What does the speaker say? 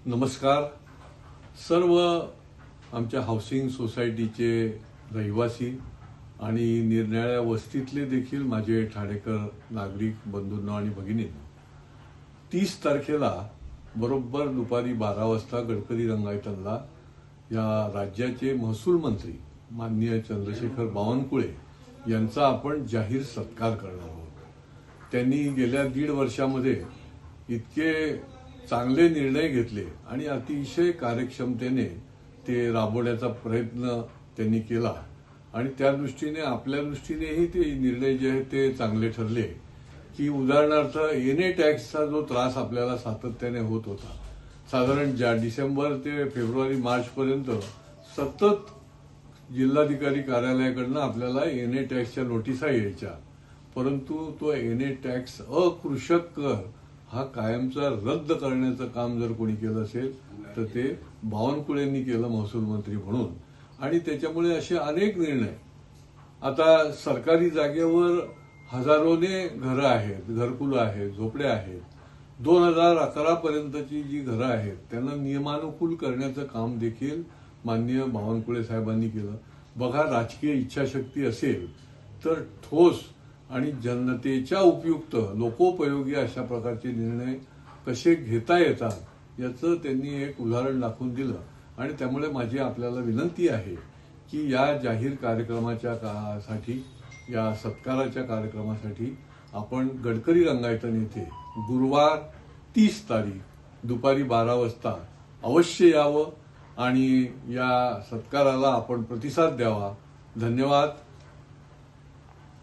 नमस्कार. सर्व आमच्या हाऊसिंग सोसायटीचे रहिवासी आणि निरनिराळ्या वस्तीतले देखील माझे ठाणेकर नागरिक बंधूंनो आणि भगिनींनो, 30 तारखेला बरोबर दुपारी 12 वाजता गडकरी रंगायतनला या राज्याचे महसूल मंत्री माननीय चंद्रशेखर बावनकुळे यांचा आपण जाहीर सत्कार करणार आहोत. त्यांनी गेल्या 1.5 वर्षामध्ये इतके चांगले निर्णय घेतले आणि अतिशय कार्यक्षमतेने ते राबवण्याचा प्रयत्न त्यांनी केला आणि त्या दृष्टीने आपल्या दृष्टीनेही ते निर्णय जे आहेत ते चांगले ठरले. की उदाहरणार्थ एनए टॅक्सचा जो त्रास आपल्याला सातत्याने होत होता, साधारण डिसेंबर ते फेब्रुवारी मार्च पर्यंत सतत जिल्हाधिकारी कार्यालयाकडनं आपल्याला एनए टॅक्सच्या नोटिसा यायच्या, परंतु तो एनए टॅक्स अकृषक कर हा कायमचा रद्द करण्याचं काम जर कोणी केलं असेल तर ते बावनकुळेंनी केलं महसूल मंत्री म्हणून. आणि त्याच्यामुळे असे अनेक निर्णय, आता सरकारी जागेवर हजारोने घरं आहेत, घरकुलं आहेत, झोपड्या आहेत. 2011 पर्यंतची जी घरं आहेत त्यांना नियमानुकूल करण्याचं काम देखील माननीय बावनकुळे साहेबांनी केलं. बघा, राजकीय इच्छाशक्ती असेल तर ठोस आणि जनतेच्या उपयुक्त लोकोपयोगी अशा प्रकारचे निर्णय कसे घेता येतात याचं त्यांनी एक उदाहरण दाखवून दिलं. आणि त्यामुळे माझी आपल्याला विनंती आहे की या जाहीर कार्यक्रमाच्या साठी, या सत्काराच्या कार्यक्रमासाठी आपण गडकरी रंगायतन येथे गुरुवार 30 तारीख दुपारी 12 वाजता अवश्य यावं आणि या सत्काराला आपण प्रतिसाद द्यावा. धन्यवाद.